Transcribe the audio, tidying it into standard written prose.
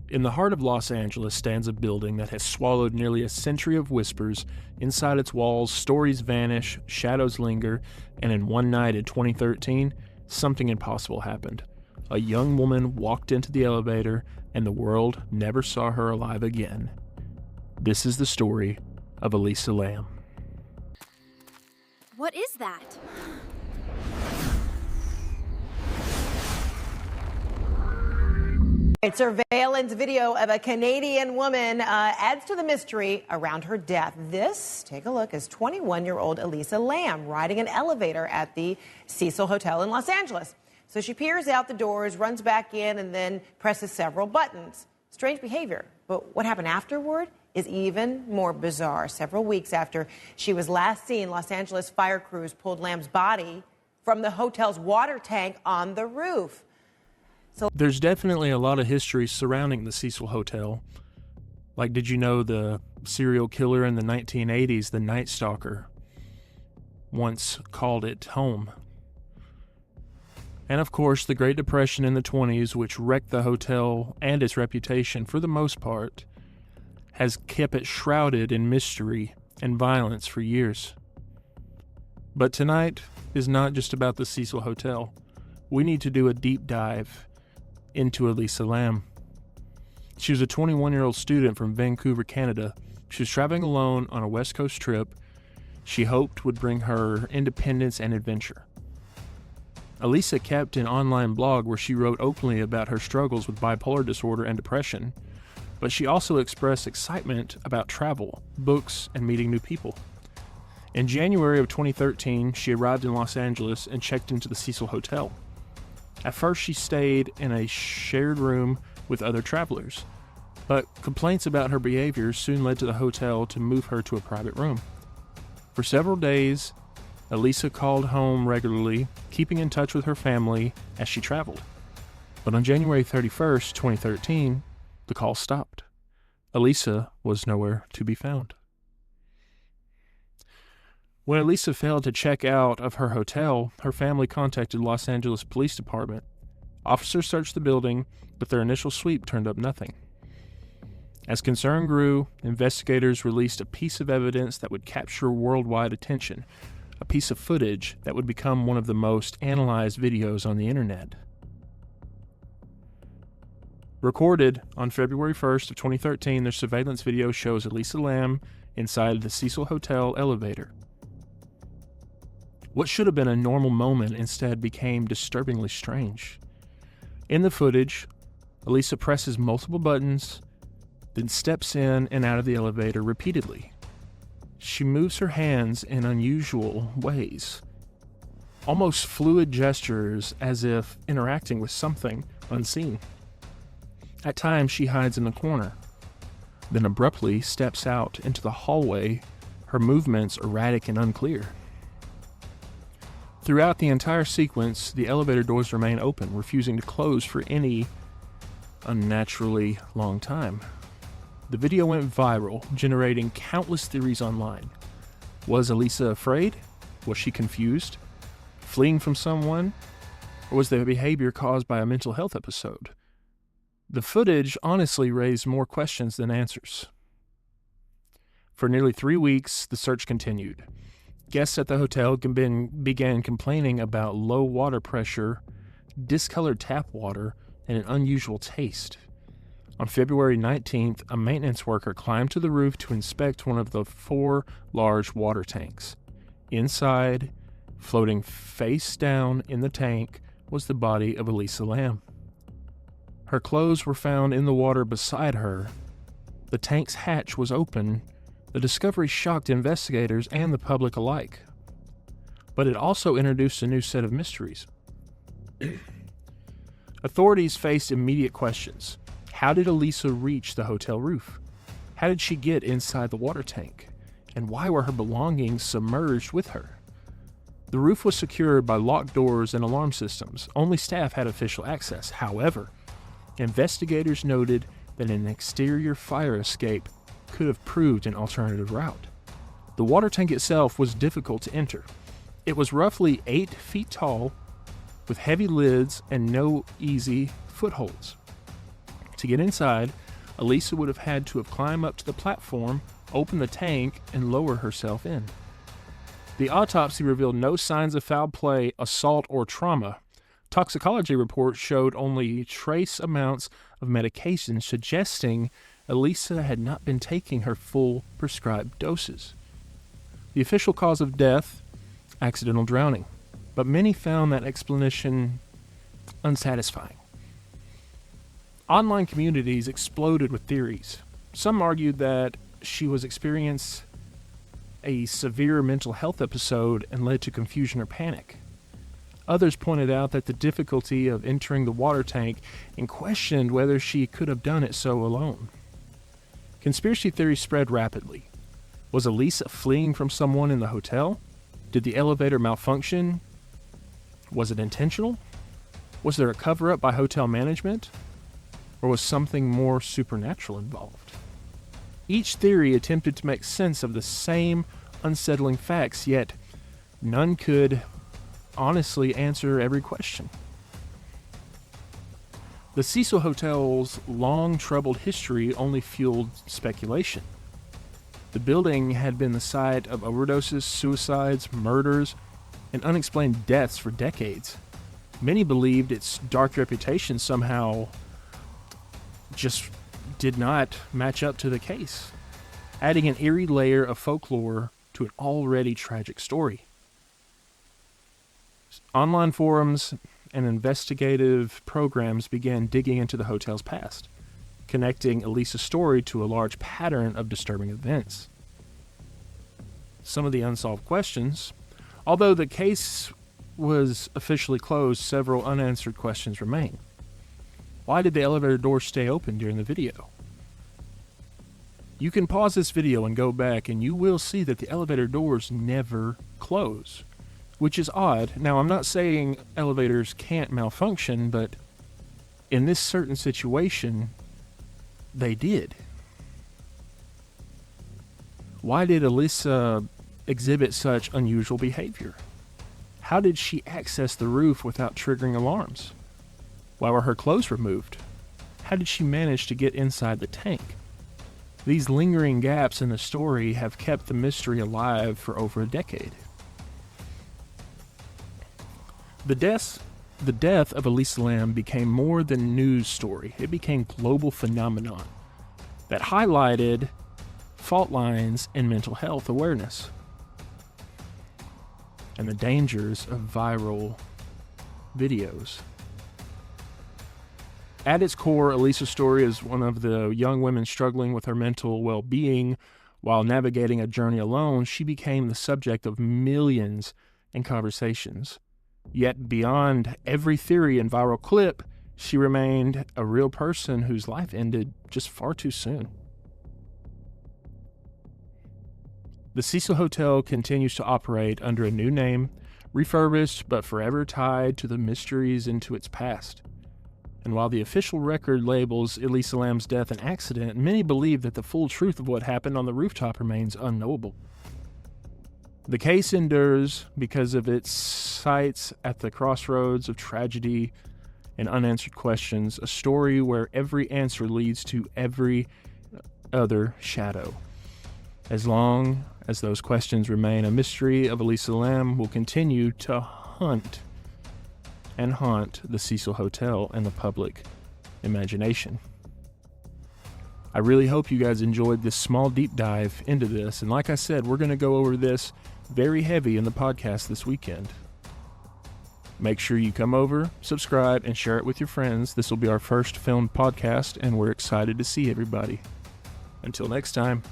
In the heart of Los Angeles stands a building that has swallowed nearly a century of whispers. Inside its walls, stories vanish, shadows linger, and in one night in 2013, something impossible happened. A young woman walked into the elevator, and the world never saw her alive again. This is the story of Elisa Lam. What is that? Surveillance video of a Canadian woman adds to the mystery around her death. This, take a look, is 21-year-old Elisa Lam riding an elevator at the Cecil Hotel in Los Angeles. So she peers out the doors, runs back in, and then presses several buttons. Strange behavior. But what happened afterward is even more bizarre. Several weeks after she was last seen, Los Angeles fire crews pulled Lam's body from the hotel's water tank on the roof. There's definitely a lot of history surrounding the Cecil Hotel. Like, did you know the serial killer in the 1980s, the Night Stalker, once called it home? And of course, the Great Depression in the 20s, which wrecked the hotel and its reputation for the most part, has kept it shrouded in mystery and violence for years. But tonight is not just about the Cecil Hotel. We need to do a deep dive into Elisa Lam. She was a 21-year-old student from Vancouver, Canada. She was traveling alone on a West Coast trip she hoped would bring her independence and adventure. Elisa kept an online blog where she wrote openly about her struggles with bipolar disorder and depression, but she also expressed excitement about travel, books, and meeting new people. In January of 2013, she arrived in Los Angeles and checked into the Cecil Hotel. At first, she stayed in a shared room with other travelers, but complaints about her behavior soon led to the hotel to move her to a private room. For several days, Elisa called home regularly, keeping in touch with her family as she traveled. But on January 31st, 2013, the call stopped. Elisa was nowhere to be found. When Elisa failed to check out of her hotel, her family contacted Los Angeles Police Department. Officers searched the building, but their initial sweep turned up nothing. As concern grew, investigators released a piece of evidence that would capture worldwide attention, a piece of footage that would become one of the most analyzed videos on the internet. Recorded on February 1st of 2013, the surveillance video shows Elisa Lam inside the Cecil Hotel elevator. What should have been a normal moment instead became disturbingly strange. In the footage, Elisa presses multiple buttons, then steps in and out of the elevator repeatedly. She moves her hands in unusual ways, almost fluid gestures as if interacting with something unseen. At times, she hides in the corner, then abruptly steps out into the hallway, her movements erratic and unclear. Throughout the entire sequence, the elevator doors remain open, refusing to close for any unnaturally long time. The video went viral, generating countless theories online. Was Elisa afraid? Was she confused? Fleeing from someone? Or was the behavior caused by a mental health episode? The footage honestly raised more questions than answers. For nearly 3 weeks, the search continued. Guests at the hotel began complaining about low water pressure, discolored tap water, and an unusual taste. On February 19th, a maintenance worker climbed to the roof to inspect one of the 4 large water tanks. Inside, floating face down in the tank, was the body of Elisa Lam. Her clothes were found in the water beside her. The tank's hatch was open. The discovery shocked investigators and the public alike. But it also introduced a new set of mysteries. Authorities faced immediate questions. How did Elisa reach the hotel roof? How did she get inside the water tank? And why were her belongings submerged with her? The roof was secured by locked doors and alarm systems. Only staff had official access. However, investigators noted that an exterior fire escape could have proved an alternative route. The water tank itself was difficult to enter. It was roughly 8 feet tall, with heavy lids and no easy footholds. To get inside, Elisa would have had to have climbed up to the platform, open the tank, and lower herself in. The autopsy revealed no signs of foul play, assault, or trauma. Toxicology reports showed only trace amounts of medication, suggesting Elisa had not been taking her full prescribed doses. The official cause of death, accidental drowning, but many found that explanation unsatisfying. Online communities exploded with theories. Some argued that she was experiencing a severe mental health episode and led to confusion or panic. Others pointed out that the difficulty of entering the water tank and questioned whether she could have done it so alone. Conspiracy theories spread rapidly. Was Elisa fleeing from someone in the hotel? Did the elevator malfunction? Was it intentional? Was there a cover-up by hotel management? Or was something more supernatural involved? Each theory attempted to make sense of the same unsettling facts, yet none could honestly answer every question. The Cecil Hotel's long troubled history only fueled speculation. The building had been the site of overdoses, suicides, murders, and unexplained deaths for decades. Many believed its dark reputation somehow just did not match up to the case, adding an eerie layer of folklore to an already tragic story. Online forums and investigative programs began digging into the hotel's past, connecting Elisa's story to a large pattern of disturbing events. Some of the unsolved questions, although the case was officially closed, several unanswered questions remain. Why did the elevator door stay open during the video? You can pause this video and go back, and you will see that the elevator doors never close, which is odd. Now, I'm not saying elevators can't malfunction, but in this certain situation, they did. Why did Elisa exhibit such unusual behavior? How did she access the roof without triggering alarms? Why were her clothes removed? How did she manage to get inside the tank? These lingering gaps in the story have kept the mystery alive for over a decade. The death of Elisa Lam became more than a news story. It became a global phenomenon that highlighted fault lines in mental health awareness and the dangers of viral videos. At its core, Elisa's story is one of the young women struggling with her mental well-being while navigating a journey alone. She became the subject of millions in conversations. Yet beyond every theory and viral clip, she remained a real person whose life ended just far too soon. The Cecil Hotel continues to operate under a new name, refurbished but forever tied to the mysteries into its past. And while the official record labels Elisa Lam's death an accident, many believe that the full truth of what happened on the rooftop remains unknowable. The case endures because of its sites at the crossroads of tragedy and unanswered questions, a story where every answer leads to every other shadow. As long as those questions remain a mystery, of Elisa Lam will continue to hunt and haunt the Cecil Hotel and the public imagination. I really hope you guys enjoyed this small deep dive into this, and like I said, we're going to go over this very heavy in the podcast this weekend. Make sure you come over, subscribe, and share it with your friends. This will be our first filmed podcast, and we're excited to see everybody. Until next time.